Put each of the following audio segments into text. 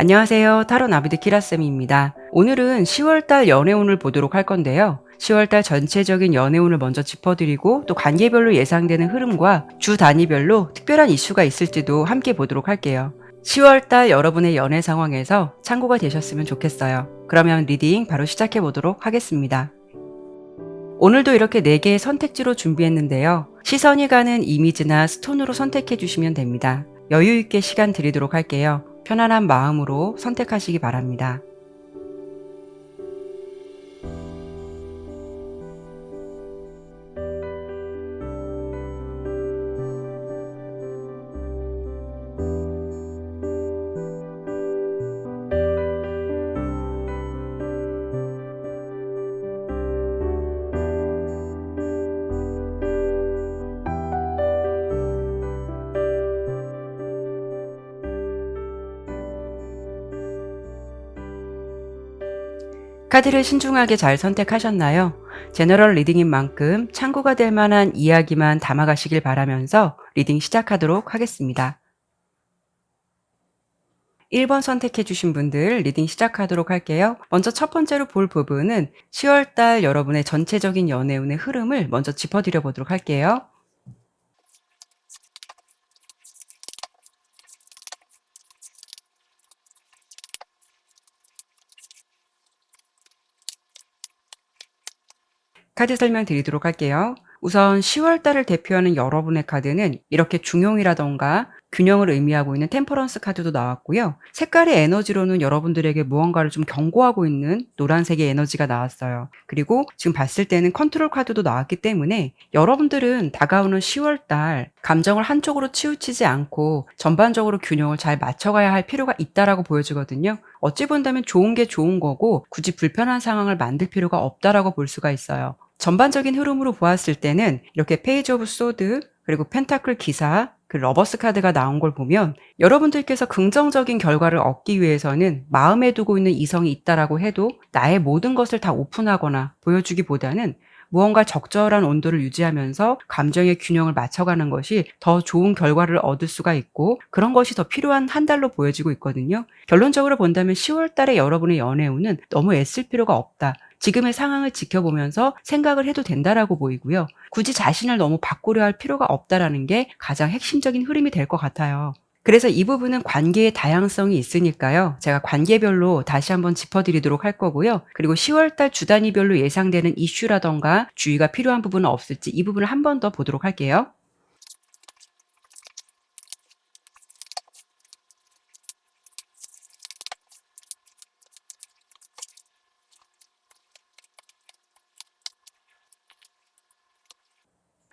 안녕하세요. 타로 나비드 키라쌤입니다. 오늘은 10월달 연애운을 보도록 할 건데요. 10월달 전체적인 연애운을 먼저 짚어드리고 또 관계별로 예상되는 흐름과 주 단위별로 특별한 이슈가 있을지도 함께 보도록 할게요. 10월달 여러분의 연애 상황에서 참고가 되셨으면 좋겠어요. 그러면 리딩 바로 시작해 보도록 하겠습니다. 오늘도 이렇게 4개의 선택지로 준비했는데요. 시선이 가는 이미지나 스톤으로 선택해 주시면 됩니다. 여유 있게 시간 드리도록 할게요. 편안한 마음으로 선택하시기 바랍니다. 카드를 신중하게 잘 선택하셨나요? 제너럴 리딩인 만큼 참고가 될 만한 이야기만 담아가시길 바라면서 리딩 시작하도록 하겠습니다. 1번 선택해주신 분들 리딩 시작하도록 할게요. 먼저 첫 번째로 볼 부분은 10월달 여러분의 전체적인 연애운의 흐름을 먼저 짚어드려 보도록 할게요. 카드 설명 드리도록 할게요. 우선 10월달을 대표하는 여러분의 카드는 이렇게 중용이라던가 균형을 의미하고 있는 템퍼런스 카드도 나왔고요. 색깔의 에너지로는 여러분들에게 무언가를 좀 경고하고 있는 노란색의 에너지가 나왔어요. 그리고 지금 봤을 때는 컨트롤 카드도 나왔기 때문에 여러분들은 다가오는 10월달 감정을 한쪽으로 치우치지 않고 전반적으로 균형을 잘 맞춰가야 할 필요가 있다라고 보여지거든요. 어찌 본다면 좋은 게 좋은 거고 굳이 불편한 상황을 만들 필요가 없다라고 볼 수가 있어요. 전반적인 흐름으로 보았을 때는 이렇게 페이지 오브 소드 그리고 펜타클 기사 그 러버스 카드가 나온 걸 보면 여러분들께서 긍정적인 결과를 얻기 위해서는 마음에 두고 있는 이성이 있다라고 해도 나의 모든 것을 다 오픈하거나 보여주기보다는 무언가 적절한 온도를 유지하면서 감정의 균형을 맞춰가는 것이 더 좋은 결과를 얻을 수가 있고 그런 것이 더 필요한 한 달로 보여지고 있거든요. 결론적으로 본다면 10월 달에 여러분의 연애운은 너무 애쓸 필요가 없다. 지금의 상황을 지켜보면서 생각을 해도 된다라고 보이고요. 굳이 자신을 너무 바꾸려 할 필요가 없다라는 게 가장 핵심적인 흐름이 될 것 같아요. 그래서 이 부분은 관계의 다양성이 있으니까요. 제가 관계별로 다시 한번 짚어드리도록 할 거고요. 그리고 10월달 주 단위별로 예상되는 이슈라던가 주의가 필요한 부분은 없을지 이 부분을 한 번 더 보도록 할게요.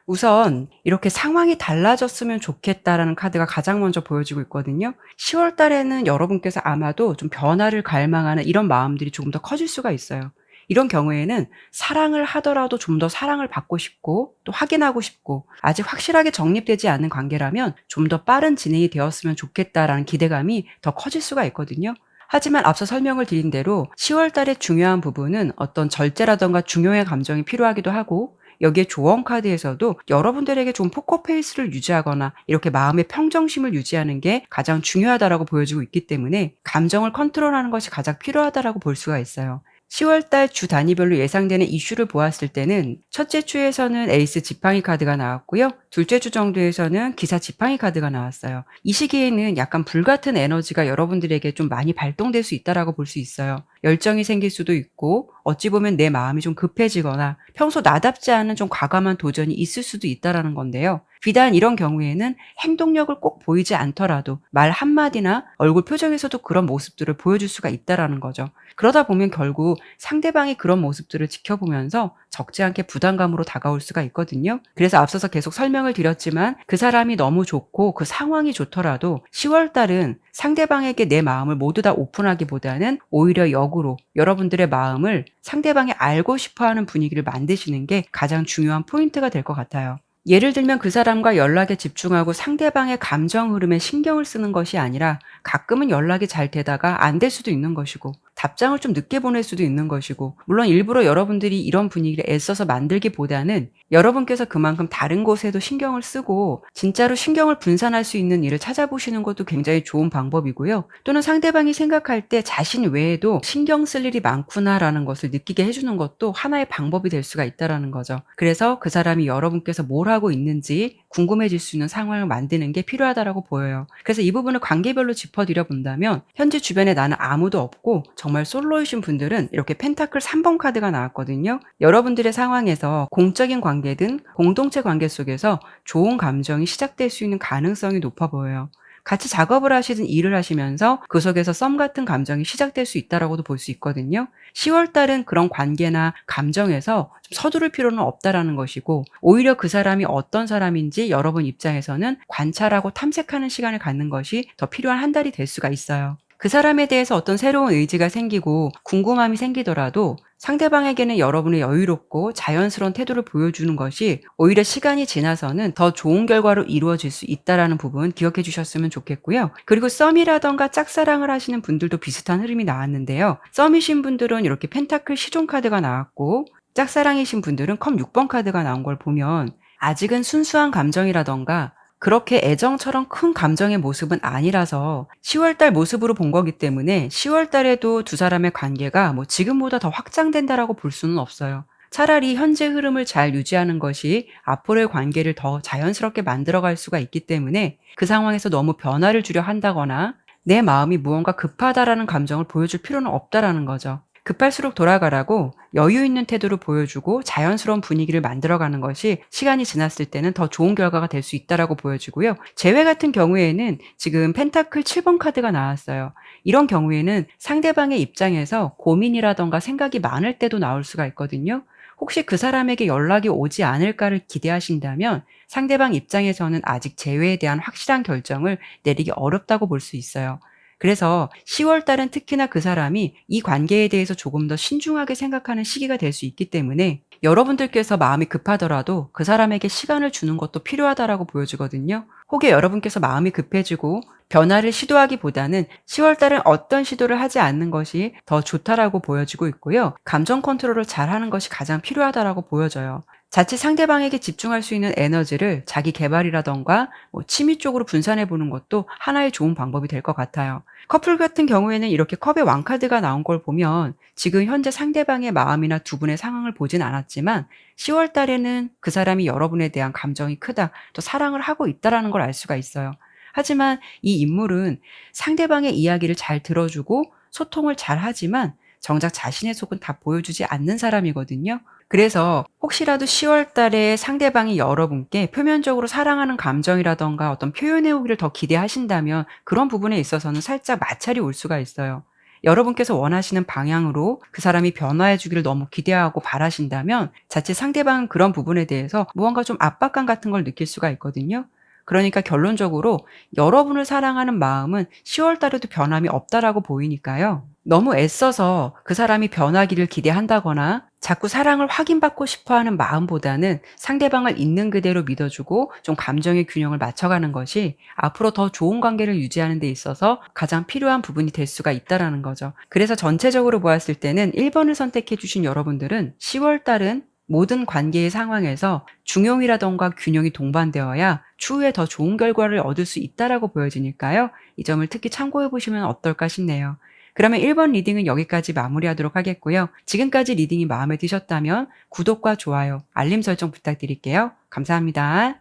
우선 이렇게 상황이 달라졌으면 좋겠다라는 카드가 가장 먼저 보여지고 있거든요. 10월 달에는 여러분께서 아마도 좀 변화를 갈망하는 이런 마음들이 조금 더 커질 수가 있어요. 이런 경우에는 사랑을 하더라도 좀 더 사랑을 받고 싶고 또 확인하고 싶고 아직 확실하게 정립되지 않은 관계라면 좀 더 빠른 진행이 되었으면 좋겠다라는 기대감이 더 커질 수가 있거든요. 하지만 앞서 설명을 드린 대로 10월 달의 중요한 부분은 어떤 절제라던가 중요의 감정이 필요하기도 하고 여기에 조언 카드에서도 여러분들에게 좀 포커페이스를 유지하거나 이렇게 마음의 평정심을 유지하는 게 가장 중요하다라고 보여지고 있기 때문에 감정을 컨트롤하는 것이 가장 필요하다라고 볼 수가 있어요. 10월달 주 단위별로 예상되는 이슈를 보았을 때는 첫째 주에서는 에이스 지팡이 카드가 나왔고요. 둘째 주 정도에서는 기사 지팡이 카드가 나왔어요. 이 시기에는 약간 불같은 에너지가 여러분들에게 좀 많이 발동될 수 있다라고 볼 수 있어요. 열정이 생길 수도 있고 어찌 보면 내 마음이 좀 급해지거나 평소 나답지 않은 좀 과감한 도전이 있을 수도 있다라는 건데요. 비단 이런 경우에는 행동력을 꼭 보이지 않더라도 말 한마디나 얼굴 표정에서도 그런 모습들을 보여줄 수가 있다라는 거죠. 그러다 보면 결국 상대방이 그런 모습들을 지켜보면서 적지 않게 부담감으로 다가올 수가 있거든요. 그래서 앞서서 계속 설명을 드렸지만 그 사람이 너무 좋고 그 상황이 좋더라도 10월 달은 상대방에게 내 마음을 모두 다 오픈하기보다는 오히려 역으로 여러분들의 마음을 상대방이 알고 싶어하는 분위기를 만드시는 게 가장 중요한 포인트가 될 것 같아요. 예를 들면 그 사람과 연락에 집중하고 상대방의 감정 흐름에 신경을 쓰는 것이 아니라 가끔은 연락이 잘 되다가 안 될 수도 있는 것이고 답장을 좀 늦게 보낼 수도 있는 것이고, 물론 일부러 여러분들이 이런 분위기를 애써서 만들기보다는 여러분께서 그만큼 다른 곳에도 신경을 쓰고 진짜로 신경을 분산할 수 있는 일을 찾아보시는 것도 굉장히 좋은 방법이고요. 또는 상대방이 생각할 때 자신 외에도 신경 쓸 일이 많구나라는 것을 느끼게 해주는 것도 하나의 방법이 될 수가 있다라는 거죠. 그래서 그 사람이 여러분께서 뭘 하고 있는지 궁금해질 수 있는 상황을 만드는 게 필요하다라고 보여요. 그래서 이 부분을 관계별로 짚어드려 본다면, 현재 주변에 나는 아무도 없고 정말 솔로이신 분들은 이렇게 펜타클 3번 카드가 나왔거든요. 여러분들의 상황에서 공적인 관계든 공동체 관계 속에서 좋은 감정이 시작될 수 있는 가능성이 높아 보여요. 같이 작업을 하시든 일을 하시면서 그 속에서 썸 같은 감정이 시작될 수 있다라고도 볼 수 있거든요. 10월 달은 그런 관계나 감정에서 좀 서두를 필요는 없다라는 것이고, 오히려 그 사람이 어떤 사람인지 여러분 입장에서는 관찰하고 탐색하는 시간을 갖는 것이 더 필요한 한 달이 될 수가 있어요. 그 사람에 대해서 어떤 새로운 의지가 생기고 궁금함이 생기더라도 상대방에게는 여러분의 여유롭고 자연스러운 태도를 보여주는 것이 오히려 시간이 지나서는 더 좋은 결과로 이루어질 수 있다는 부분 기억해 주셨으면 좋겠고요. 그리고 썸이라던가 짝사랑을 하시는 분들도 비슷한 흐름이 나왔는데요. 썸이신 분들은 이렇게 펜타클 시종 카드가 나왔고, 짝사랑이신 분들은 컵 6번 카드가 나온 걸 보면 아직은 순수한 감정이라던가 그렇게 애정처럼 큰 감정의 모습은 아니라서 10월달 모습으로 본 거기 때문에 10월달에도 두 사람의 관계가 뭐 지금보다 더 확장된다라고 볼 수는 없어요. 차라리 현재 흐름을 잘 유지하는 것이 앞으로의 관계를 더 자연스럽게 만들어갈 수가 있기 때문에, 그 상황에서 너무 변화를 주려 한다거나 내 마음이 무언가 급하다라는 감정을 보여줄 필요는 없다라는 거죠. 급할수록 돌아가라고 여유 있는 태도를 보여주고 자연스러운 분위기를 만들어가는 것이 시간이 지났을 때는 더 좋은 결과가 될 수 있다라고 보여지고요. 재회 같은 경우에는 지금 펜타클 7번 카드가 나왔어요. 이런 경우에는 상대방의 입장에서 고민이라던가 생각이 많을 때도 나올 수가 있거든요. 혹시 그 사람에게 연락이 오지 않을까를 기대하신다면 상대방 입장에서는 아직 재회에 대한 확실한 결정을 내리기 어렵다고 볼 수 있어요. 그래서 10월 달은 특히나 그 사람이 이 관계에 대해서 조금 더 신중하게 생각하는 시기가 될 수 있기 때문에, 여러분들께서 마음이 급하더라도 그 사람에게 시간을 주는 것도 필요하다라고 보여지거든요. 혹여 여러분께서 마음이 급해지고 변화를 시도하기보다는 10월 달은 어떤 시도를 하지 않는 것이 더 좋다라고 보여지고 있고요. 감정 컨트롤을 잘하는 것이 가장 필요하다라고 보여져요. 자칫 상대방에게 집중할 수 있는 에너지를 자기 개발이라던가 취미 쪽으로 분산해 보는 것도 하나의 좋은 방법이 될 것 같아요. 커플 같은 경우에는 이렇게 컵의 왕카드가 나온 걸 보면 지금 현재 상대방의 마음이나 두 분의 상황을 보진 않았지만 10월 달에는 그 사람이 여러분에 대한 감정이 크다, 또 사랑을 하고 있다라는 걸 알 수가 있어요. 하지만 이 인물은 상대방의 이야기를 잘 들어주고 소통을 잘 하지만 정작 자신의 속은 다 보여주지 않는 사람이거든요. 그래서 혹시라도 10월 달에 상대방이 여러분께 표면적으로 사랑하는 감정이라던가 어떤 표현해 오기를 더 기대하신다면 그런 부분에 있어서는 살짝 마찰이 올 수가 있어요. 여러분께서 원하시는 방향으로 그 사람이 변화해 주기를 너무 기대하고 바라신다면 자칫 상대방은 그런 부분에 대해서 무언가 좀 압박감 같은 걸 느낄 수가 있거든요. 그러니까 결론적으로 여러분을 사랑하는 마음은 10월 달에도 변함이 없다라고 보이니까요. 너무 애써서 그 사람이 변하기를 기대한다거나 자꾸 사랑을 확인받고 싶어하는 마음보다는 상대방을 있는 그대로 믿어주고 좀 감정의 균형을 맞춰가는 것이 앞으로 더 좋은 관계를 유지하는 데 있어서 가장 필요한 부분이 될 수가 있다라는 거죠. 그래서 전체적으로 보았을 때는 1번을 선택해 주신 여러분들은 10월 달은 모든 관계의 상황에서 중용이라던가 균형이 동반되어야 추후에 더 좋은 결과를 얻을 수 있다라고 보여지니까요. 이 점을 특히 참고해 보시면 어떨까 싶네요. 그러면 1번 리딩은 여기까지 마무리하도록 하겠고요. 지금까지 리딩이 마음에 드셨다면 구독과 좋아요, 알림 설정 부탁드릴게요. 감사합니다.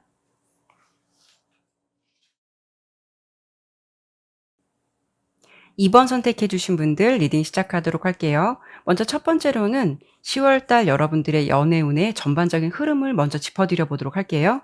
2번 선택해 주신 분들 리딩 시작하도록 할게요. 먼저 첫 번째로는 10월 달 여러분들의 연애운의 전반적인 흐름을 먼저 짚어드려 보도록 할게요.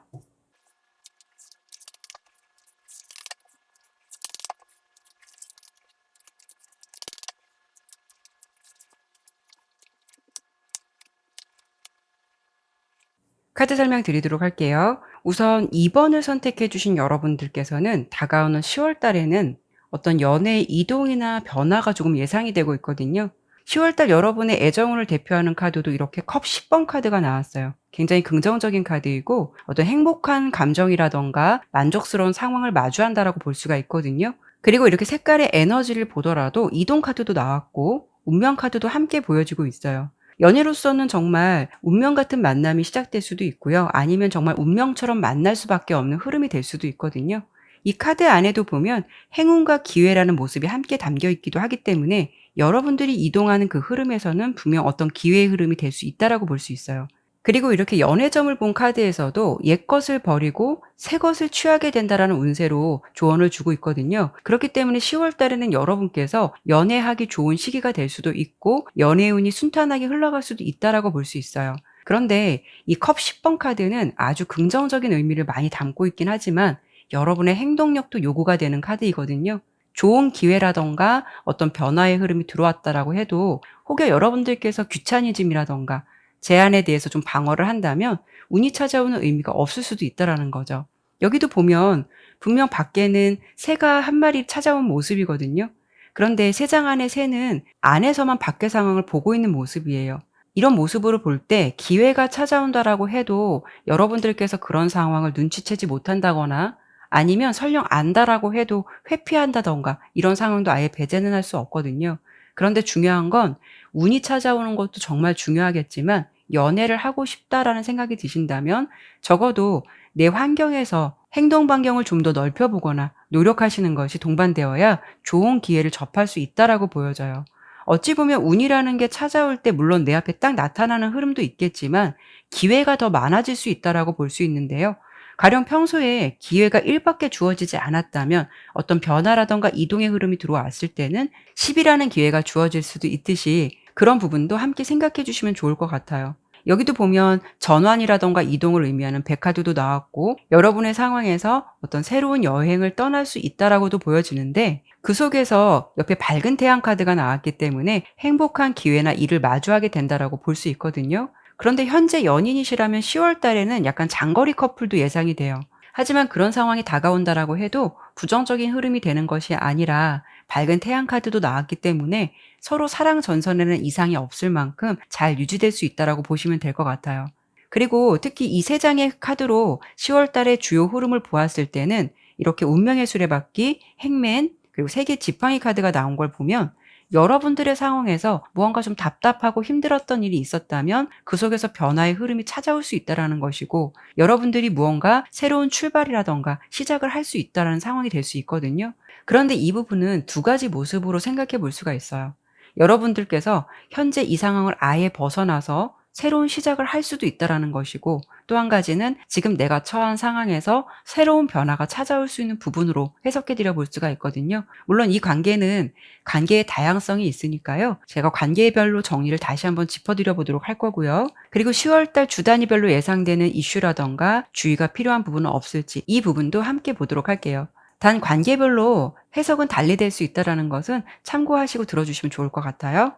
카드 설명 드리도록 할게요. 우선 2번을 선택해 주신 여러분들께서는 다가오는 10월 달에는 어떤 연애의 이동이나 변화가 조금 예상이 되고 있거든요. 10월 달 여러분의 애정운을 대표하는 카드도 이렇게 컵 10번 카드가 나왔어요. 굉장히 긍정적인 카드이고 어떤 행복한 감정이라던가 만족스러운 상황을 마주한다라고 볼 수가 있거든요. 그리고 이렇게 색깔의 에너지를 보더라도 이동 카드도 나왔고 운명 카드도 함께 보여지고 있어요. 연애로서는 정말 운명 같은 만남이 시작될 수도 있고요. 아니면 정말 운명처럼 만날 수밖에 없는 흐름이 될 수도 있거든요. 이 카드 안에도 보면 행운과 기회라는 모습이 함께 담겨 있기도 하기 때문에 여러분들이 이동하는 그 흐름에서는 분명 어떤 기회의 흐름이 될 수 있다라고 볼 수 있어요. 그리고 이렇게 연애점을 본 카드에서도 옛것을 버리고 새것을 취하게 된다라는 운세로 조언을 주고 있거든요. 그렇기 때문에 10월 달에는 여러분께서 연애하기 좋은 시기가 될 수도 있고 연애 운이 순탄하게 흘러갈 수도 있다라고 볼 수 있어요. 그런데 이 컵 10번 카드는 아주 긍정적인 의미를 많이 담고 있긴 하지만 여러분의 행동력도 요구가 되는 카드이거든요. 좋은 기회라던가 어떤 변화의 흐름이 들어왔다라고 해도 혹여 여러분들께서 귀차니즘이라던가 제안에 대해서 좀 방어를 한다면 운이 찾아오는 의미가 없을 수도 있다라는 거죠. 여기도 보면 분명 밖에는 새가 한 마리 찾아온 모습이거든요. 그런데 새장 안의 새는 안에서만 밖의 상황을 보고 있는 모습이에요. 이런 모습으로 볼 때 기회가 찾아온다라고 해도 여러분들께서 그런 상황을 눈치채지 못한다거나 아니면 설령 안다라고 해도 회피한다던가 이런 상황도 아예 배제는 할 수 없거든요. 그런데 중요한 건 운이 찾아오는 것도 정말 중요하겠지만 연애를 하고 싶다라는 생각이 드신다면 적어도 내 환경에서 행동 반경을 좀 더 넓혀 보거나 노력하시는 것이 동반되어야 좋은 기회를 접할 수 있다라고 보여져요. 어찌 보면 운이라는 게 찾아올 때 물론 내 앞에 딱 나타나는 흐름도 있겠지만 기회가 더 많아질 수 있다라고 볼 수 있는데요. 가령 평소에 기회가 1밖에 주어지지 않았다면 어떤 변화라던가 이동의 흐름이 들어왔을 때는 10이라는 기회가 주어질 수도 있듯이 그런 부분도 함께 생각해 주시면 좋을 것 같아요. 여기도 보면 전환이라던가 이동을 의미하는 백화도도 나왔고 여러분의 상황에서 어떤 새로운 여행을 떠날 수 있다라고도 보여지는데 그 속에서 옆에 밝은 태양 카드가 나왔기 때문에 행복한 기회나 일을 마주하게 된다라고 볼 수 있거든요. 그런데 현재 연인이시라면 10월 달에는 약간 장거리 커플도 예상이 돼요. 하지만 그런 상황이 다가온다라고 해도 부정적인 흐름이 되는 것이 아니라 밝은 태양 카드도 나왔기 때문에 서로 사랑 전선에는 이상이 없을 만큼 잘 유지될 수 있다라고 보시면 될 것 같아요. 그리고 특히 이 세 장의 카드로 10월 달의 주요 흐름을 보았을 때는 이렇게 운명의 수레바퀴, 행맨, 그리고 세 개 지팡이 카드가 나온 걸 보면 여러분들의 상황에서 무언가 좀 답답하고 힘들었던 일이 있었다면 그 속에서 변화의 흐름이 찾아올 수 있다라는 것이고 여러분들이 무언가 새로운 출발이라던가 시작을 할 수 있다라는 상황이 될 수 있거든요. 그런데 이 부분은 두 가지 모습으로 생각해 볼 수가 있어요. 여러분들께서 현재 이 상황을 아예 벗어나서 새로운 시작을 할 수도 있다라는 것이고 또 한 가지는 지금 내가 처한 상황에서 새로운 변화가 찾아올 수 있는 부분으로 해석해 드려 볼 수가 있거든요. 물론 이 관계는 관계의 다양성이 있으니까요. 제가 관계별로 정리를 다시 한번 짚어 드려 보도록 할 거고요. 그리고 10월 달 주 단위별로 예상되는 이슈라던가 주의가 필요한 부분은 없을지 이 부분도 함께 보도록 할게요. 단 관계별로 해석은 달리될 수 있다라는 것은 참고하시고 들어주시면 좋을 것 같아요.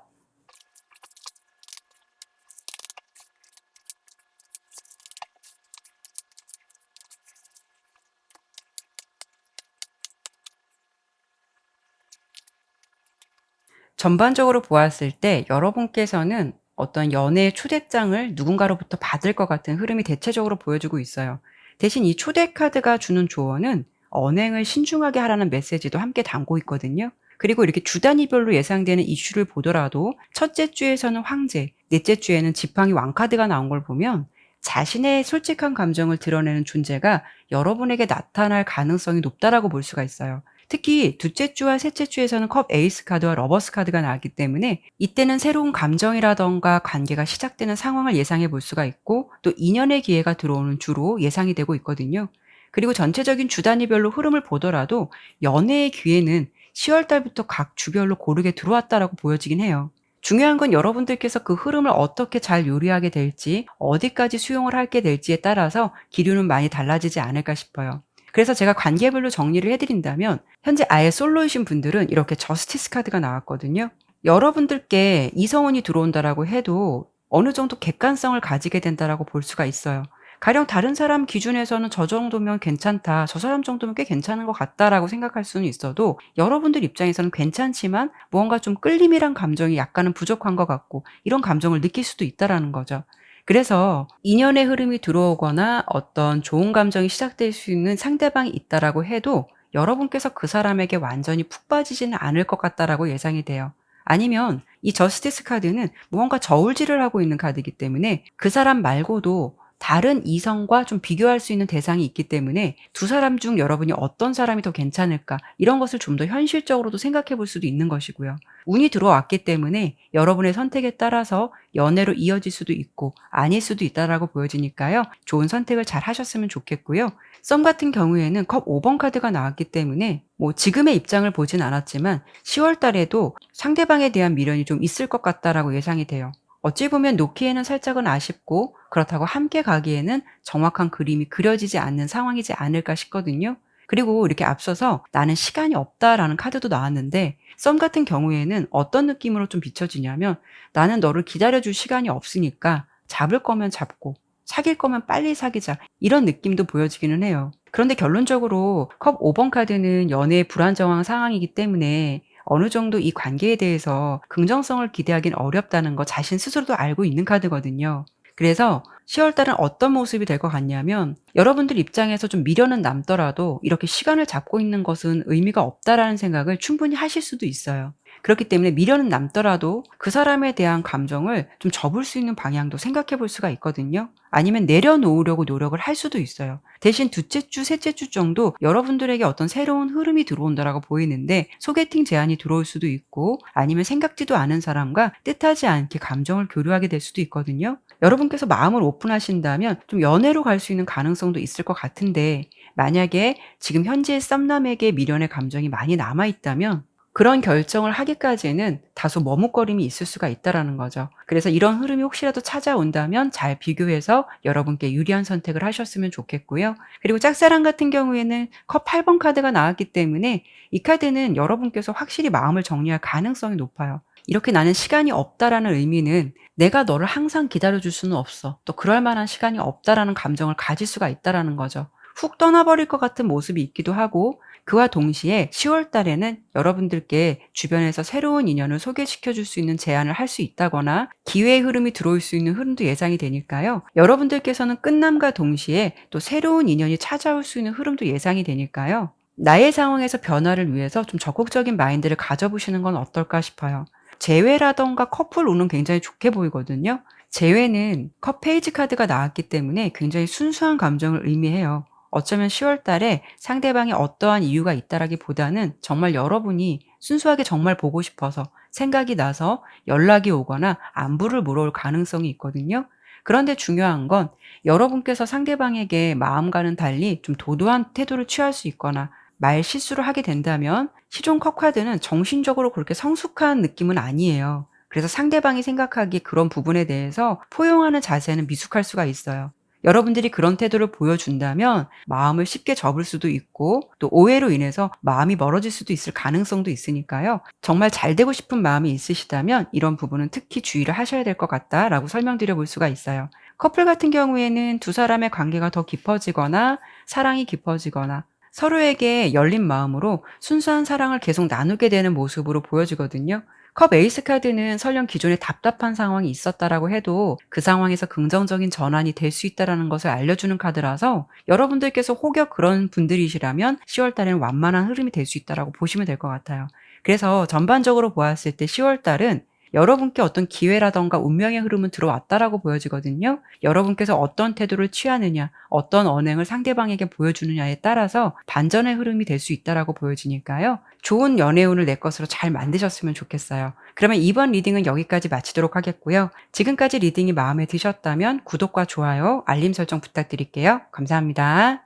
전반적으로 보았을 때 여러분께서는 어떤 연애의 초대장을 누군가로부터 받을 것 같은 흐름이 대체적으로 보여주고 있어요. 대신 이 초대 카드가 주는 조언은 언행을 신중하게 하라는 메시지도 함께 담고 있거든요. 그리고 이렇게 주 단위별로 예상되는 이슈를 보더라도 첫째 주에서는 황제, 넷째 주에는 지팡이 왕카드가 나온 걸 보면 자신의 솔직한 감정을 드러내는 존재가 여러분에게 나타날 가능성이 높다라고 볼 수가 있어요. 특히 둘째 주와 셋째 주에서는 컵 에이스 카드와 러버스 카드가 나왔기 때문에 이때는 새로운 감정이라던가 관계가 시작되는 상황을 예상해 볼 수가 있고 또 인연의 기회가 들어오는 주로 예상이 되고 있거든요. 그리고 전체적인 주 단위별로 흐름을 보더라도 연애의 기회는 10월 달부터 각 주별로 고르게 들어왔다라고 보여지긴 해요. 중요한 건 여러분들께서 그 흐름을 어떻게 잘 요리하게 될지, 어디까지 수용을 하게 될지에 따라서 기류는 많이 달라지지 않을까 싶어요. 그래서 제가 관계별로 정리를 해드린다면 현재 아예 솔로이신 분들은 이렇게 저스티스 카드가 나왔거든요. 여러분들께 이성운이 들어온다라고 해도 어느 정도 객관성을 가지게 된다라고 볼 수가 있어요. 가령 다른 사람 기준에서는 저 정도면 괜찮다, 저 사람 정도면 꽤 괜찮은 것 같다라고 생각할 수는 있어도 여러분들 입장에서는 괜찮지만 무언가 좀 끌림이란 감정이 약간은 부족한 것 같고 이런 감정을 느낄 수도 있다라는 거죠. 그래서 인연의 흐름이 들어오거나 어떤 좋은 감정이 시작될 수 있는 상대방이 있다라고 해도 여러분께서 그 사람에게 완전히 푹 빠지지는 않을 것 같다라고 예상이 돼요. 아니면 이 저스티스 카드는 무언가 저울질을 하고 있는 카드이기 때문에 그 사람 말고도 다른 이성과 좀 비교할 수 있는 대상이 있기 때문에 두 사람 중 여러분이 어떤 사람이 더 괜찮을까 이런 것을 좀 더 현실적으로도 생각해 볼 수도 있는 것이고요. 운이 들어왔기 때문에 여러분의 선택에 따라서 연애로 이어질 수도 있고 아닐 수도 있다라고 보여지니까요. 좋은 선택을 잘 하셨으면 좋겠고요. 썸 같은 경우에는 컵 5번 카드가 나왔기 때문에 뭐 지금의 입장을 보진 않았지만 10월 달에도 상대방에 대한 미련이 좀 있을 것 같다라고 예상이 돼요. 어찌 보면 놓기에는 살짝은 아쉽고 그렇다고 함께 가기에는 정확한 그림이 그려지지 않는 상황이지 않을까 싶거든요. 그리고 이렇게 앞서서 나는 시간이 없다라는 카드도 나왔는데 썸 같은 경우에는 어떤 느낌으로 좀 비춰지냐면 나는 너를 기다려줄 시간이 없으니까 잡을 거면 잡고 사귈 거면 빨리 사귀자 이런 느낌도 보여지기는 해요. 그런데 결론적으로 컵 5번 카드는 연애의 불안정한 상황이기 때문에 어느 정도 이 관계에 대해서 긍정성을 기대하기는 어렵다는 거 자신 스스로도 알고 있는 카드거든요. 그래서 10월 달은 어떤 모습이 될 것 같냐면 여러분들 입장에서 좀 미련은 남더라도 이렇게 시간을 잡고 있는 것은 의미가 없다라는 생각을 충분히 하실 수도 있어요. 그렇기 때문에 미련은 남더라도 그 사람에 대한 감정을 좀 접을 수 있는 방향도 생각해 볼 수가 있거든요. 아니면 내려놓으려고 노력을 할 수도 있어요. 대신 둘째 주, 셋째 주 정도 여러분들에게 어떤 새로운 흐름이 들어온다라고 보이는데 소개팅 제안이 들어올 수도 있고 아니면 생각지도 않은 사람과 뜻하지 않게 감정을 교류하게 될 수도 있거든요. 여러분께서 마음을 오픈하신다면 좀 연애로 갈 수 있는 가능성도 있을 것 같은데 만약에 지금 현재 썸남에게 미련의 감정이 많이 남아있다면 그런 결정을 하기까지는 다소 머뭇거림이 있을 수가 있다라는 거죠. 그래서 이런 흐름이 혹시라도 찾아온다면 잘 비교해서 여러분께 유리한 선택을 하셨으면 좋겠고요. 그리고 짝사랑 같은 경우에는 컵 8번 카드가 나왔기 때문에 이 카드는 여러분께서 확실히 마음을 정리할 가능성이 높아요. 이렇게 나는 시간이 없다라는 의미는 내가 너를 항상 기다려줄 수는 없어. 또 그럴 만한 시간이 없다라는 감정을 가질 수가 있다라는 거죠. 훅 떠나버릴 것 같은 모습이 있기도 하고 그와 동시에 10월 달에는 여러분들께 주변에서 새로운 인연을 소개시켜 줄 수 있는 제안을 할 수 있다거나 기회의 흐름이 들어올 수 있는 흐름도 예상이 되니까요. 여러분들께서는 끝남과 동시에 또 새로운 인연이 찾아올 수 있는 흐름도 예상이 되니까요. 나의 상황에서 변화를 위해서 좀 적극적인 마인드를 가져보시는 건 어떨까 싶어요. 재회라던가 커플 운은 굉장히 좋게 보이거든요. 재회는 컵 페이지 카드가 나왔기 때문에 굉장히 순수한 감정을 의미해요. 어쩌면 10월 달에 상대방이 어떠한 이유가 있다라기보다는 정말 여러분이 순수하게 정말 보고 싶어서 생각이 나서 연락이 오거나 안부를 물어올 가능성이 있거든요. 그런데 중요한 건 여러분께서 상대방에게 마음과는 달리 좀 도도한 태도를 취할 수 있거나 말 실수를 하게 된다면 시종 컵 카드는 정신적으로 그렇게 성숙한 느낌은 아니에요. 그래서 상대방이 생각하기에 그런 부분에 대해서 포용하는 자세는 미숙할 수가 있어요. 여러분들이 그런 태도를 보여준다면 마음을 쉽게 접을 수도 있고 또 오해로 인해서 마음이 멀어질 수도 있을 가능성도 있으니까요. 정말 잘 되고 싶은 마음이 있으시다면 이런 부분은 특히 주의를 하셔야 될 것 같다라고 설명드려 볼 수가 있어요. 커플 같은 경우에는 두 사람의 관계가 더 깊어지거나 사랑이 깊어지거나 서로에게 열린 마음으로 순수한 사랑을 계속 나누게 되는 모습으로 보여지거든요. 컵 에이스 카드는 설령 기존에 답답한 상황이 있었다라고 해도 그 상황에서 긍정적인 전환이 될 수 있다라는 것을 알려주는 카드라서 여러분들께서 혹여 그런 분들이시라면 10월 달에는 완만한 흐름이 될 수 있다라고 보시면 될 것 같아요. 그래서 전반적으로 보았을 때 10월 달은 여러분께 어떤 기회라던가 운명의 흐름은 들어왔다라고 보여지거든요. 여러분께서 어떤 태도를 취하느냐, 어떤 언행을 상대방에게 보여주느냐에 따라서 반전의 흐름이 될 수 있다라고 보여지니까요. 좋은 연애운을 내 것으로 잘 만드셨으면 좋겠어요. 그러면 이번 리딩은 여기까지 마치도록 하겠고요. 지금까지 리딩이 마음에 드셨다면 구독과 좋아요, 알림 설정 부탁드릴게요. 감사합니다.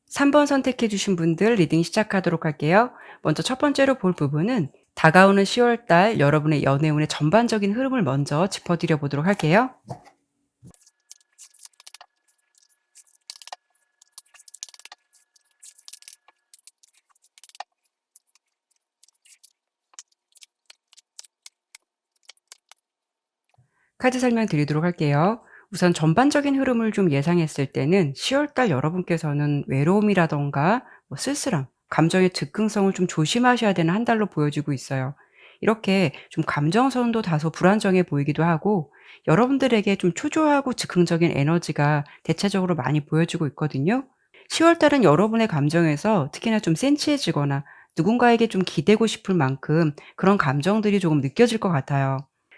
3번 선택해 주신 분들 리딩 시작하도록 할게요. 먼저 첫 번째로 볼 부분은 다가오는 10월 달 여러분의 연애운의 전반적인 흐름을 먼저 짚어드려 보도록 할게요. 카드 설명 드리도록 할게요. 우선 전반적인 흐름을 좀 예상했을 때는 10월 달 여러분께서는 외로움이라던가 쓸쓸함, 감정의 즉흥성을 좀 조심하셔야 되는 한 달로 보여지고 있어요. 이렇게 좀 감정선도 다소 불안정해 보이기도 하고 여러분들에게 좀 초조하고 즉흥적인 에너지가 대체적으로 많이 보여지고 있거든요. 10월 달은 여러분의 감정에서 특히나 좀 센치해지거나 누군가에게 좀 기대고 싶을 만큼 그런 감정들이 조금 느껴질 것 같아요.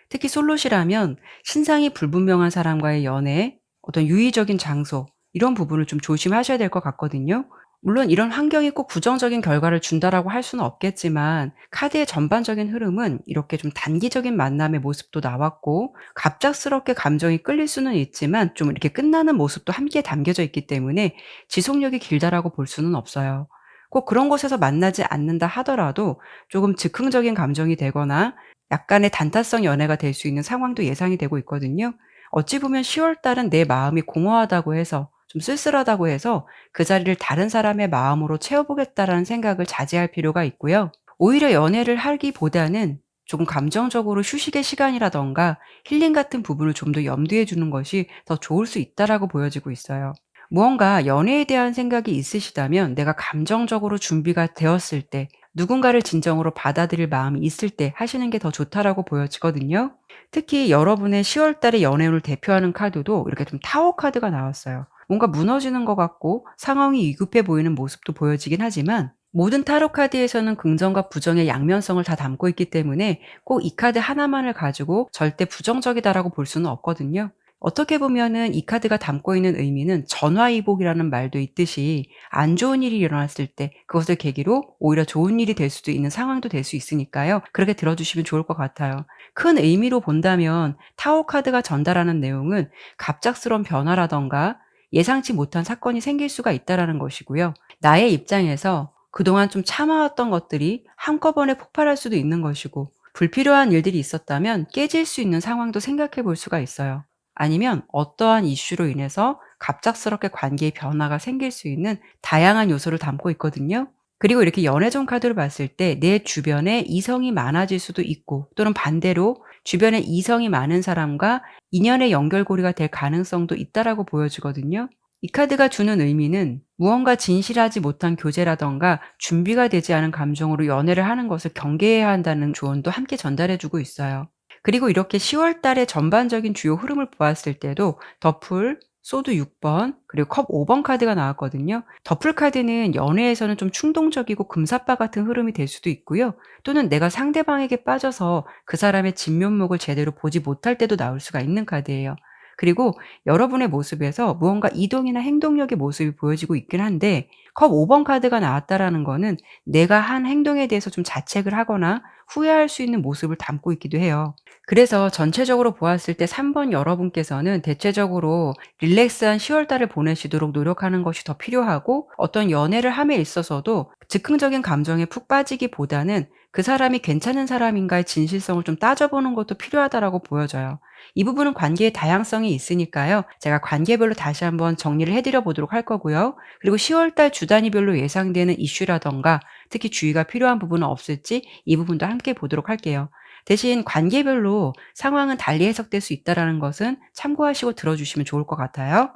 특히 솔로시라면 신상이 불분명한 사람과의 연애, 어떤 유의적인 장소, 이런 부분을 좀 조심하셔야 될 것 같거든요. 물론 이런 환경이 꼭 부정적인 결과를 준다라고 할 수는 없겠지만 카드의 전반적인 흐름은 이렇게 좀 단기적인 만남의 모습도 나왔고 갑작스럽게 감정이 끌릴 수는 있지만 좀 이렇게 끝나는 모습도 함께 담겨져 있기 때문에 지속력이 길다라고 볼 수는 없어요. 꼭 그런 곳에서 만나지 않는다 하더라도 조금 즉흥적인 감정이 되거나 약간의 단타성 연애가 될 수 있는 상황도 예상이 되고 있거든요. 어찌 보면 10월 달은 내 마음이 공허하다고 해서 좀 쓸쓸하다고 해서 그 자리를 다른 사람의 마음으로 채워보겠다라는 생각을 자제할 필요가 있고요. 오히려 연애를 하기보다는 조금 감정적으로 휴식의 시간이라든가 힐링 같은 부분을 좀 더 염두에 두는 것이 더 좋을 수 있다라고 보여지고 있어요. 무언가 연애에 대한 생각이 있으시다면 내가 감정적으로 준비가 되었을 때 누군가를 진정으로 받아들일 마음이 있을 때 하시는 게 더 좋다라고 보여지거든요. 특히 여러분의 10월 달의 연애운을 대표하는 카드도 이렇게 좀 타워 카드가 나왔어요. 뭔가 무너지는 것 같고 상황이 위급해 보이는 모습도 보여지긴 하지만 모든 타로 카드에서는 긍정과 부정의 양면성을 다 담고 있기 때문에 꼭 이 카드 하나만을 가지고 절대 부정적이다라고 볼 수는 없거든요. 어떻게 보면은 이 카드가 담고 있는 의미는 전화위복이라는 말도 있듯이 안 좋은 일이 일어났을 때 그것을 계기로 오히려 좋은 일이 될 수도 있는 상황도 될 수 있으니까요. 그렇게 들어주시면 좋을 것 같아요. 큰 의미로 본다면 타워 카드가 전달하는 내용은 갑작스러운 변화라던가 예상치 못한 사건이 생길 수가 있다라는 것이고요. 나의 입장에서 그동안 좀 참아왔던 것들이 한꺼번에 폭발할 수도 있는 것이고 불필요한 일들이 있었다면 깨질 수 있는 상황도 생각해 볼 수가 있어요. 아니면 어떠한 이슈로 인해서 갑작스럽게 관계의 변화가 생길 수 있는 다양한 요소를 담고 있거든요. 그리고 이렇게 연애종 카드를 봤을 때 내 주변에 이성이 많아질 수도 있고 또는 반대로 주변에 이성이 많은 사람과 인연의 연결고리가 될 가능성도 있다라고 보여지거든요. 이 카드가 주는 의미는 무언가 진실하지 못한 교제라던가 준비가 되지 않은 감정으로 연애를 하는 것을 경계해야 한다는 조언도 함께 전달해 주고 있어요. 그리고 이렇게 10월 달의 전반적인 주요 흐름을 보았을 때도 더풀, 소드 6번, 그리고 컵 5번 카드가 나왔거든요. 더풀 카드는 연애에서는 좀 충동적이고 금사빠 같은 흐름이 될 수도 있고요. 또는 내가 상대방에게 빠져서 그 사람의 진면목을 제대로 보지 못할 때도 나올 수가 있는 카드예요. 그리고 여러분의 모습에서 무언가 이동이나 행동력의 모습이 보여지고 있긴 한데 컵 5번 카드가 나왔다라는 거는 내가 한 행동에 대해서 좀 자책을 하거나 후회할 수 있는 모습을 담고 있기도 해요. 그래서 전체적으로 보았을 때 3번 여러분께서는 대체적으로 릴렉스한 10월 달을 보내시도록 노력하는 것이 더 필요하고 어떤 연애를 함에 있어서도 즉흥적인 감정에 푹 빠지기보다는 그 사람이 괜찮은 사람인가의 진실성을 좀 따져보는 것도 필요하다라고 보여져요. 이 부분은 관계의 다양성이 있으니까요. 제가 관계별로 다시 한번 정리를 해드려 보도록 할 거고요. 그리고 10월 달 주 단위별로 예상되는 이슈라던가 특히 주의가 필요한 부분은 없을지 이 부분도 함께 보도록 할게요. 대신 관계별로 상황은 달리 해석될 수 있다라는 것은 참고하시고 들어주시면 좋을 것 같아요.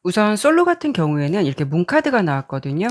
우선 솔로 같은 경우에는 이렇게 문카드가 나왔거든요.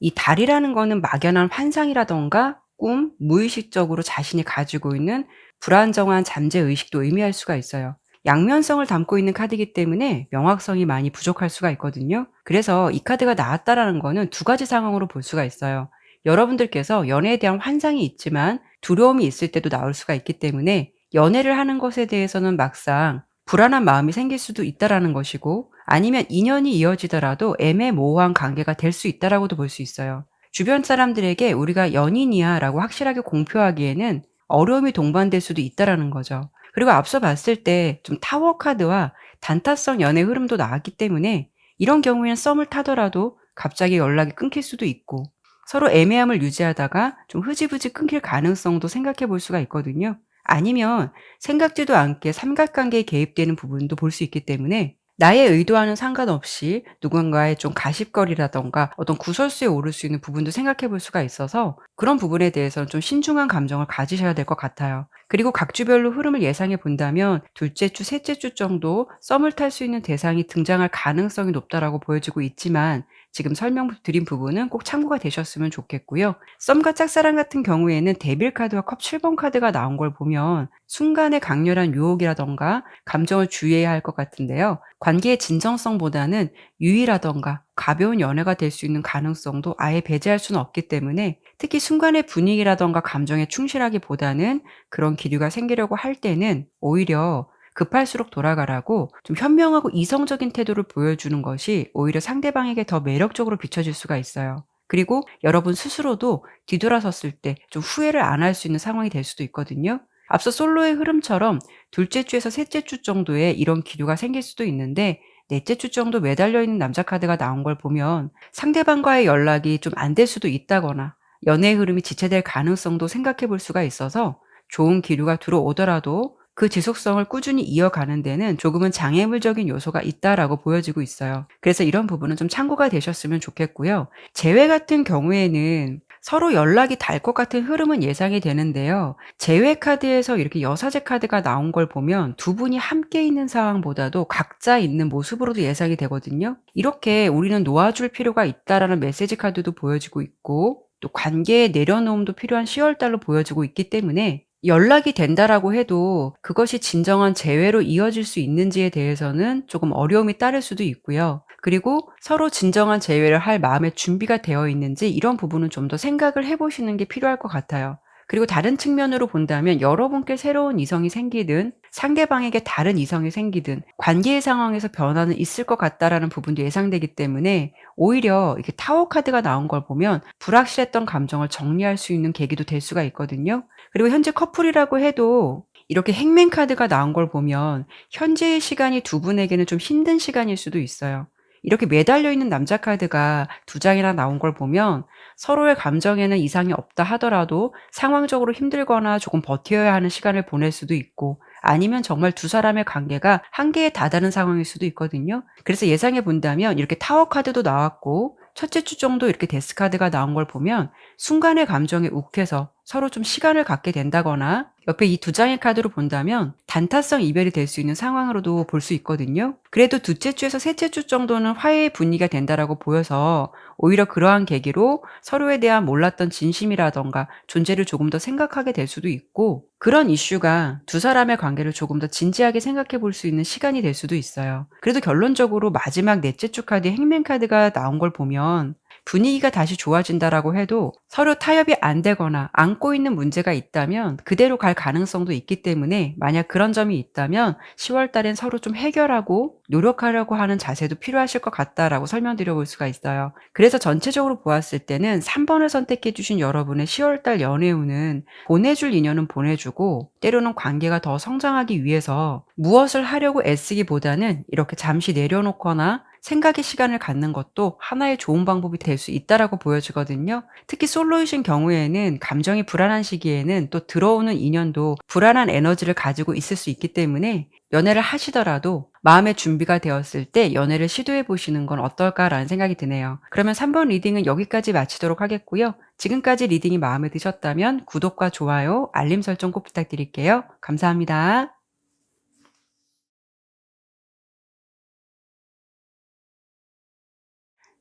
이 달이라는 거는 막연한 환상이라던가 꿈, 무의식적으로 자신이 가지고 있는 불안정한 잠재 의식도 의미할 수가 있어요. 양면성을 담고 있는 카드이기 때문에 명확성이 많이 부족할 수가 있거든요. 그래서 이 카드가 나왔다라는 거는 두 가지 상황으로 볼 수가 있어요. 여러분들께서 연애에 대한 환상이 있지만 두려움이 있을 때도 나올 수가 있기 때문에 연애를 하는 것에 대해서는 막상 불안한 마음이 생길 수도 있다라는 것이고 아니면 인연이 이어지더라도 애매모호한 관계가 될 수 있다라고도 볼 수 있어요. 주변 사람들에게 우리가 연인이야라고 확실하게 공표하기에는 어려움이 동반될 수도 있다라는 거죠. 그리고 앞서 봤을 때 좀 타워 카드와 단타성 연애 흐름도 나왔기 때문에 이런 경우에는 썸을 타더라도 갑자기 연락이 끊길 수도 있고 서로 애매함을 유지하다가 좀 흐지부지 끊길 가능성도 생각해 볼 수가 있거든요. 아니면 생각지도 않게 삼각관계에 개입되는 부분도 볼 수 있기 때문에 나의 의도와는 상관없이 누군가의 좀 가십거리라든가 어떤 구설수에 오를 수 있는 부분도 생각해 볼 수가 있어서 그런 부분에 대해서는 좀 신중한 감정을 가지셔야 될 것 같아요. 그리고 각 주별로 흐름을 예상해 본다면 둘째 주, 셋째 주 정도 썸을 탈 수 있는 대상이 등장할 가능성이 높다라고 보여지고 있지만 지금 설명드린 부분은 꼭 참고가 되셨으면 좋겠고요. 썸과 짝사랑 같은 경우에는 데빌 카드와 컵 7번 카드가 나온 걸 보면 순간의 강렬한 유혹이라던가 감정을 주의해야 할 것 같은데요. 관계의 진정성보다는 유의라던가 가벼운 연애가 될 수 있는 가능성도 아예 배제할 수는 없기 때문에 특히 순간의 분위기라던가 감정에 충실하기보다는 그런 기류가 생기려고 할 때는 오히려 급할수록 돌아가라고 좀 현명하고 이성적인 태도를 보여주는 것이 오히려 상대방에게 더 매력적으로 비춰질 수가 있어요. 그리고 여러분 스스로도 뒤돌아섰을 때 좀 후회를 안 할 수 있는 상황이 될 수도 있거든요. 앞서 솔로의 흐름처럼 둘째 주에서 셋째 주 정도에 이런 기류가 생길 수도 있는데 넷째 주 정도 매달려 있는 남자 카드가 나온 걸 보면 상대방과의 연락이 좀 안 될 수도 있다거나 연애의 흐름이 지체될 가능성도 생각해 볼 수가 있어서 좋은 기류가 들어오더라도 그 지속성을 꾸준히 이어가는 데는 조금은 장애물적인 요소가 있다라고 보여지고 있어요. 그래서 이런 부분은 좀 참고가 되셨으면 좋겠고요. 재회 같은 경우에는 서로 연락이 닿을 것 같은 흐름은 예상이 되는데요. 재회 카드에서 이렇게 여사제 카드가 나온 걸 보면 두 분이 함께 있는 상황보다도 각자 있는 모습으로도 예상이 되거든요. 이렇게 우리는 놓아줄 필요가 있다라는 메시지 카드도 보여지고 있고 또 관계의 내려놓음도 필요한 10월 달로 보여지고 있기 때문에 연락이 된다라고 해도 그것이 진정한 재회로 이어질 수 있는지에 대해서는 조금 어려움이 따를 수도 있고요. 그리고 서로 진정한 재회를 할 마음의 준비가 되어 있는지 이런 부분은 좀 더 생각을 해 보시는 게 필요할 것 같아요. 그리고 다른 측면으로 본다면 여러분께 새로운 이성이 생기든 상대방에게 다른 이성이 생기든 관계의 상황에서 변화는 있을 것 같다라는 부분도 예상되기 때문에 오히려 이렇게 타워 카드가 나온 걸 보면 불확실했던 감정을 정리할 수 있는 계기도 될 수가 있거든요. 그리고 현재 커플이라고 해도 이렇게 행맨 카드가 나온 걸 보면 현재의 시간이 두 분에게는 좀 힘든 시간일 수도 있어요. 이렇게 매달려 있는 남자 카드가 두 장이나 나온 걸 보면 서로의 감정에는 이상이 없다 하더라도 상황적으로 힘들거나 조금 버텨야 하는 시간을 보낼 수도 있고 아니면 정말 두 사람의 관계가 한계에 다다른 상황일 수도 있거든요. 그래서 예상해 본다면 이렇게 타워 카드도 나왔고 첫째 주 정도 이렇게 데스 카드가 나온 걸 보면 순간의 감정에 욱해서 서로 좀 시간을 갖게 된다거나 옆에 이 두 장의 카드로 본다면 단타성 이별이 될 수 있는 상황으로도 볼 수 있거든요. 그래도 둘째 주에서 셋째 주 정도는 화해의 분위기가 된다라고 보여서 오히려 그러한 계기로 서로에 대한 몰랐던 진심이라던가 존재를 조금 더 생각하게 될 수도 있고 그런 이슈가 두 사람의 관계를 조금 더 진지하게 생각해 볼 수 있는 시간이 될 수도 있어요. 그래도 결론적으로 마지막 넷째 주 카드 행맨 카드가 나온 걸 보면 분위기가 다시 좋아진다라고 해도 서로 타협이 안 되거나 안고 있는 문제가 있다면 그대로 갈 가능성도 있기 때문에 만약 그런 점이 있다면 10월 달엔 서로 좀 해결하고 노력하려고 하는 자세도 필요하실 것 같다라고 설명드려 볼 수가 있어요. 그래서 전체적으로 보았을 때는 3번을 선택해 주신 여러분의 10월 달 연애운은 보내줄 인연은 보내주고 때로는 관계가 더 성장하기 위해서 무엇을 하려고 애쓰기보다는 이렇게 잠시 내려놓거나 생각의 시간을 갖는 것도 하나의 좋은 방법이 될 수 있다라고 보여지거든요. 특히 솔로이신 경우에는 감정이 불안한 시기에는 또 들어오는 인연도 불안한 에너지를 가지고 있을 수 있기 때문에 연애를 하시더라도 마음의 준비가 되었을 때 연애를 시도해 보시는 건 어떨까라는 생각이 드네요. 그러면 3번 리딩은 여기까지 마치도록 하겠고요. 지금까지 리딩이 마음에 드셨다면 구독과 좋아요, 알림 설정 꼭 부탁드릴게요. 감사합니다.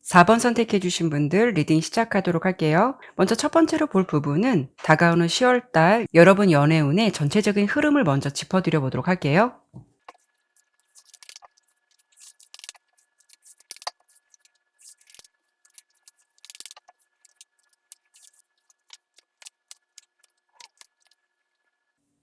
4번 선택해 주신 분들 리딩 시작하도록 할게요. 먼저 첫 번째로 볼 부분은 다가오는 10월 달 여러분 연애운의 전체적인 흐름을 먼저 짚어드려 보도록 할게요.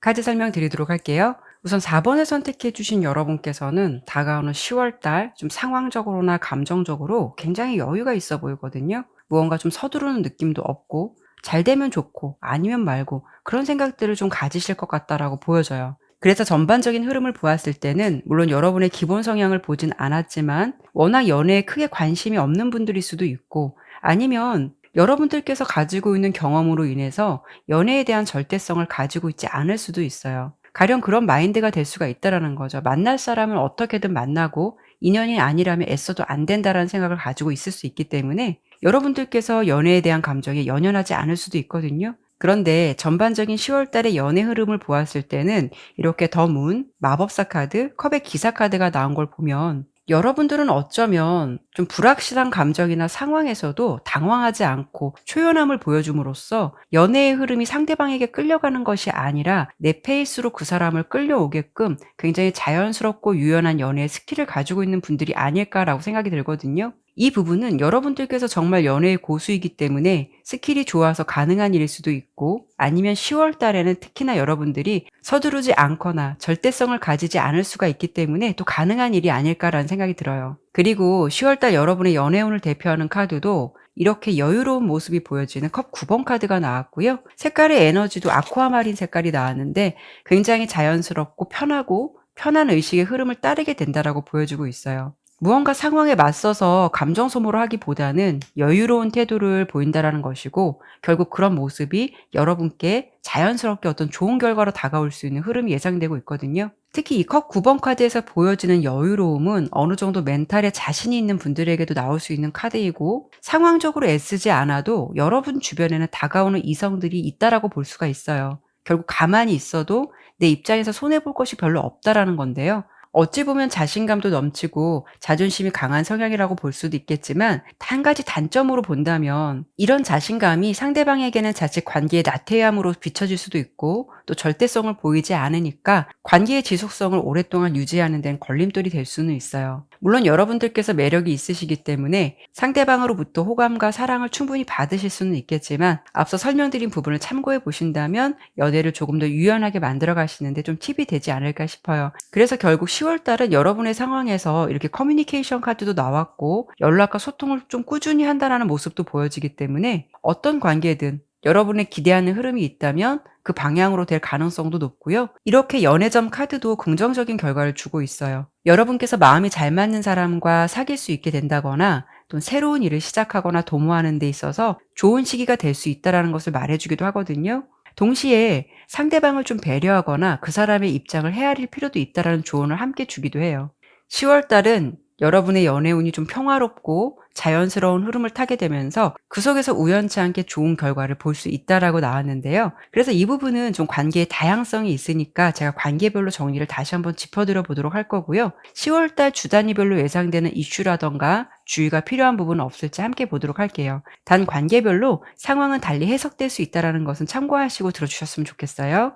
카드 설명드리도록 할게요. 우선 4번을 선택해 주신 여러분께서는 다가오는 10월 달 좀 상황적으로나 감정적으로 굉장히 여유가 있어 보이거든요. 무언가 좀 서두르는 느낌도 없고 잘 되면 좋고 아니면 말고 그런 생각들을 좀 가지실 것 같다라고 보여져요. 그래서 전반적인 흐름을 보았을 때는 물론 여러분의 기본 성향을 보진 않았지만 워낙 연애에 크게 관심이 없는 분들일 수도 있고 아니면 여러분들께서 가지고 있는 경험으로 인해서 연애에 대한 절대성을 가지고 있지 않을 수도 있어요. 가령 그런 마인드가 될 수가 있다라는 거죠. 만날 사람은 어떻게든 만나고 인연이 아니라면 애써도 안 된다라는 생각을 가지고 있을 수 있기 때문에 여러분들께서 연애에 대한 감정에 연연하지 않을 수도 있거든요. 그런데 전반적인 10월 달의 연애 흐름을 보았을 때는 이렇게 더 문, 마법사 카드, 컵의 기사 카드가 나온 걸 보면 여러분들은 어쩌면 좀 불확실한 감정이나 상황에서도 당황하지 않고 초연함을 보여줌으로써 연애의 흐름이 상대방에게 끌려가는 것이 아니라 내 페이스로 그 사람을 끌려오게끔 굉장히 자연스럽고 유연한 연애의 스킬을 가지고 있는 분들이 아닐까라고 생각이 들거든요. 이 부분은 여러분들께서 정말 연애의 고수이기 때문에 스킬이 좋아서 가능한 일일 수도 있고, 아니면 10월 달에는 특히나 여러분들이 서두르지 않거나 절대성을 가지지 않을 수가 있기 때문에 또 가능한 일이 아닐까라는 생각이 들어요. 그리고 10월 달 여러분의 연애운을 대표하는 카드도 이렇게 여유로운 모습이 보여지는 컵 9번 카드가 나왔고요. 색깔의 에너지도 아쿠아마린 색깔이 나왔는데 굉장히 자연스럽고 편하고 편한 의식의 흐름을 따르게 된다라고 보여주고 있어요. 무언가 상황에 맞서서 감정 소모를 하기보다는 여유로운 태도를 보인다라는 것이고, 결국 그런 모습이 여러분께 자연스럽게 어떤 좋은 결과로 다가올 수 있는 흐름이 예상되고 있거든요. 특히 이 컵 9번 카드에서 보여지는 여유로움은 어느 정도 멘탈에 자신이 있는 분들에게도 나올 수 있는 카드이고, 상황적으로 애쓰지 않아도 여러분 주변에는 다가오는 이성들이 있다라고 볼 수가 있어요. 결국 가만히 있어도 내 입장에서 손해볼 것이 별로 없다라는 건데요. 어찌 보면 자신감도 넘치고 자존심이 강한 성향이라고 볼 수도 있겠지만, 한 가지 단점으로 본다면 이런 자신감이 상대방에게는 자칫 관계의 나태함으로 비춰질 수도 있고, 또 절대성을 보이지 않으니까 관계의 지속성을 오랫동안 유지하는 데는 걸림돌이 될 수는 있어요. 물론 여러분들께서 매력이 있으시기 때문에 상대방으로부터 호감과 사랑을 충분히 받으실 수는 있겠지만, 앞서 설명드린 부분을 참고해 보신다면 연애를 조금 더 유연하게 만들어 가시는데 좀 팁이 되지 않을까 싶어요. 그래서 결국 10월 달은 여러분의 상황에서 이렇게 커뮤니케이션 카드도 나왔고, 연락과 소통을 좀 꾸준히 한다라는 모습도 보여지기 때문에 어떤 관계든 여러분의 기대하는 흐름이 있다면 그 방향으로 될 가능성도 높고요. 이렇게 연애점 카드도 긍정적인 결과를 주고 있어요. 여러분께서 마음이 잘 맞는 사람과 사귈 수 있게 된다거나, 또 새로운 일을 시작하거나 도모하는 데 있어서 좋은 시기가 될 수 있다라는 것을 말해주기도 하거든요. 동시에 상대방을 좀 배려하거나 그 사람의 입장을 헤아릴 필요도 있다라는 조언을 함께 주기도 해요. 10월 달은 여러분의 연애운이 좀 평화롭고 자연스러운 흐름을 타게 되면서 그 속에서 우연치 않게 좋은 결과를 볼 수 있다라고 나왔는데요. 그래서 이 부분은 좀 관계의 다양성이 있으니까 제가 관계별로 정리를 다시 한번 짚어드려 보도록 할 거고요. 10월 달 주 단위별로 예상되는 이슈라던가 주의가 필요한 부분은 없을지 함께 보도록 할게요. 단 관계별로 상황은 달리 해석될 수 있다는 것은 참고하시고 들어주셨으면 좋겠어요.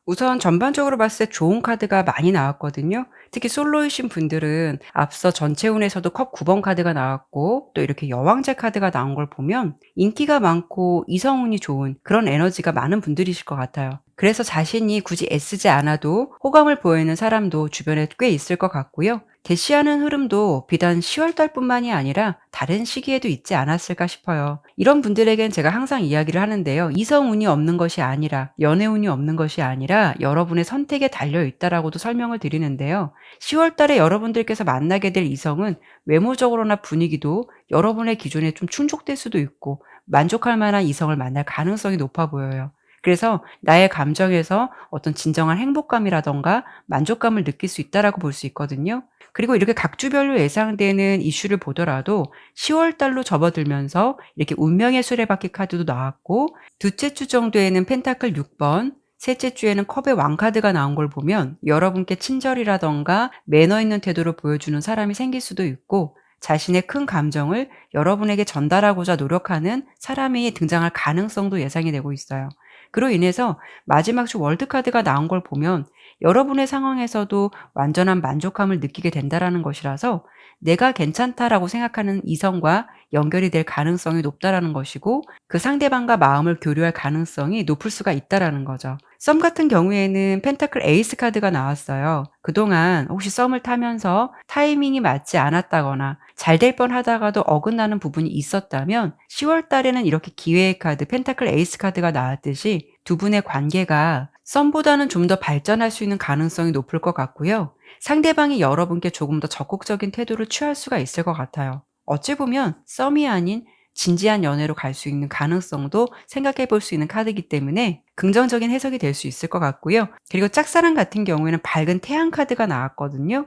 우선 전반적으로 봤을 때 좋은 카드가 많이 나왔거든요. 특히 솔로이신 분들은 앞서 전체 운에서도 컵 9번 카드가 나왔고, 또 이렇게 여왕제 카드가 나온 걸 보면 인기가 많고 이성운이 좋은 그런 에너지가 많은 분들이실 것 같아요. 그래서 자신이 굳이 애쓰지 않아도 호감을 보이는 사람도 주변에 꽤 있을 것 같고요. 대시하는 흐름도 비단 10월 달뿐만이 아니라 다른 시기에도 있지 않았을까 싶어요. 이런 분들에겐 제가 항상 이야기를 하는데요. 이성운이 없는 것이 아니라, 연애운이 없는 것이 아니라 여러분의 선택에 달려 있다라고도 설명을 드리는데요. 10월 달에 여러분들께서 만나게 될 이성은 외모적으로나 분위기도 여러분의 기준에 좀 충족될 수도 있고, 만족할 만한 이성을 만날 가능성이 높아 보여요. 그래서 나의 감정에서 어떤 진정한 행복감이라던가 만족감을 느낄 수 있다라고 볼 수 있거든요. 그리고 이렇게 각 주별로 예상되는 이슈를 보더라도 10월 달로 접어들면서 이렇게 운명의 수레바퀴 카드도 나왔고, 둘째 주 정도에는 펜타클 6번, 셋째 주에는 컵의 왕 카드가 나온 걸 보면 여러분께 친절이라던가 매너 있는 태도를 보여주는 사람이 생길 수도 있고, 자신의 큰 감정을 여러분에게 전달하고자 노력하는 사람이 등장할 가능성도 예상이 되고 있어요. 그로 인해서 마지막 주 월드 카드가 나온 걸 보면 여러분의 상황에서도 완전한 만족감을 느끼게 된다라는 것이라서, 내가 괜찮다라고 생각하는 이성과 연결이 될 가능성이 높다라는 것이고, 그 상대방과 마음을 교류할 가능성이 높을 수가 있다라는 거죠. 썸 같은 경우에는 펜타클 에이스 카드가 나왔어요. 그동안 혹시 썸을 타면서 타이밍이 맞지 않았다거나 잘 될 뻔하다가도 어긋나는 부분이 있었다면, 10월 달에는 이렇게 기회의 카드 펜타클 에이스 카드가 나왔듯이 두 분의 관계가 썸보다는 좀 더 발전할 수 있는 가능성이 높을 것 같고요. 상대방이 여러분께 조금 더 적극적인 태도를 취할 수가 있을 것 같아요. 어찌 보면 썸이 아닌 진지한 연애로 갈 수 있는 가능성도 생각해 볼 수 있는 카드이기 때문에 긍정적인 해석이 될 수 있을 것 같고요. 그리고 짝사랑 같은 경우에는 밝은 태양 카드가 나왔거든요.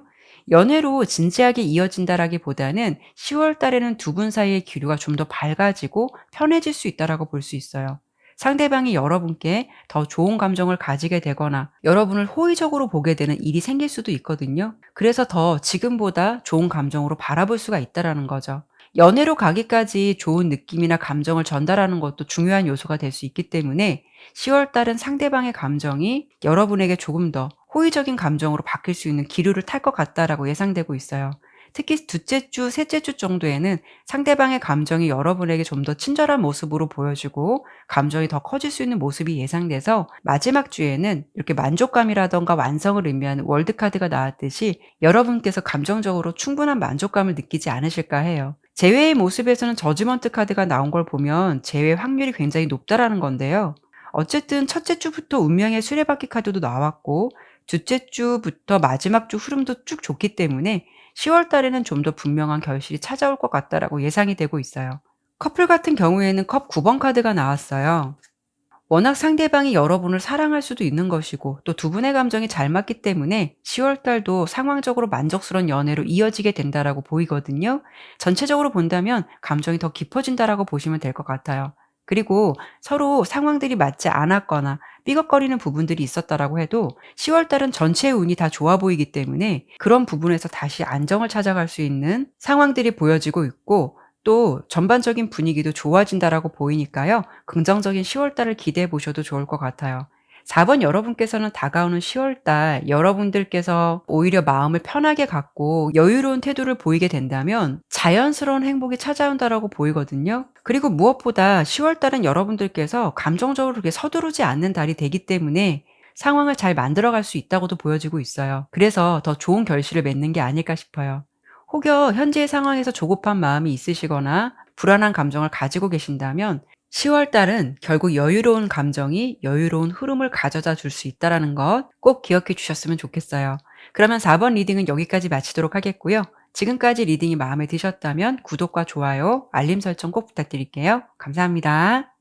연애로 진지하게 이어진다라기보다는 10월 달에는 두 분 사이의 기류가 좀 더 밝아지고 편해질 수 있다라고 볼 수 있어요. 상대방이 여러분께 더 좋은 감정을 가지게 되거나 여러분을 호의적으로 보게 되는 일이 생길 수도 있거든요. 그래서 더 지금보다 좋은 감정으로 바라볼 수가 있다라는 거죠. 연애로 가기까지 좋은 느낌이나 감정을 전달하는 것도 중요한 요소가 될 수 있기 때문에 10월 달은 상대방의 감정이 여러분에게 조금 더 호의적인 감정으로 바뀔 수 있는 기류를 탈 것 같다라고 예상되고 있어요. 특히 둘째 주, 셋째 주 정도에는 상대방의 감정이 여러분에게 좀 더 친절한 모습으로 보여지고 감정이 더 커질 수 있는 모습이 예상돼서 마지막 주에는 이렇게 만족감이라던가 완성을 의미하는 월드카드가 나왔듯이 여러분께서 감정적으로 충분한 만족감을 느끼지 않으실까 해요. 재회의 모습에서는 저지먼트 카드가 나온 걸 보면 재회 확률이 굉장히 높다라는 건데요. 어쨌든 첫째 주부터 운명의 수레바퀴 카드도 나왔고 둘째 주부터 마지막 주 흐름도 쭉 좋기 때문에 10월 달에는 좀 더 분명한 결실이 찾아올 것 같다라고 예상이 되고 있어요. 커플 같은 경우에는 컵 9번 카드가 나왔어요. 워낙 상대방이 여러분을 사랑할 수도 있는 것이고 또 두 분의 감정이 잘 맞기 때문에 10월 달도 상황적으로 만족스러운 연애로 이어지게 된다라고 보이거든요. 전체적으로 본다면 감정이 더 깊어진다라고 보시면 될 것 같아요. 그리고 서로 상황들이 맞지 않았거나 삐걱거리는 부분들이 있었다라고 해도 10월 달은 전체의 운이 다 좋아 보이기 때문에 그런 부분에서 다시 안정을 찾아갈 수 있는 상황들이 보여지고 있고 또 전반적인 분위기도 좋아진다라고 보이니까요. 긍정적인 10월 달을 기대해 보셔도 좋을 것 같아요. 4번 여러분께서는 다가오는 10월 달 여러분들께서 오히려 마음을 편하게 갖고 여유로운 태도를 보이게 된다면 자연스러운 행복이 찾아온다라고 보이거든요. 그리고 무엇보다 10월 달은 여러분들께서 감정적으로 그렇게 서두르지 않는 달이 되기 때문에 상황을 잘 만들어갈 수 있다고도 보여지고 있어요. 그래서 더 좋은 결실을 맺는 게 아닐까 싶어요. 혹여 현재의 상황에서 조급한 마음이 있으시거나 불안한 감정을 가지고 계신다면 10월 달은 결국 여유로운 감정이 여유로운 흐름을 가져다 줄 수 있다는 것 꼭 기억해 주셨으면 좋겠어요. 그러면 4번 리딩은 여기까지 마치도록 하겠고요. 지금까지 리딩이 마음에 드셨다면 구독과 좋아요, 알림 설정 꼭 부탁드릴게요. 감사합니다.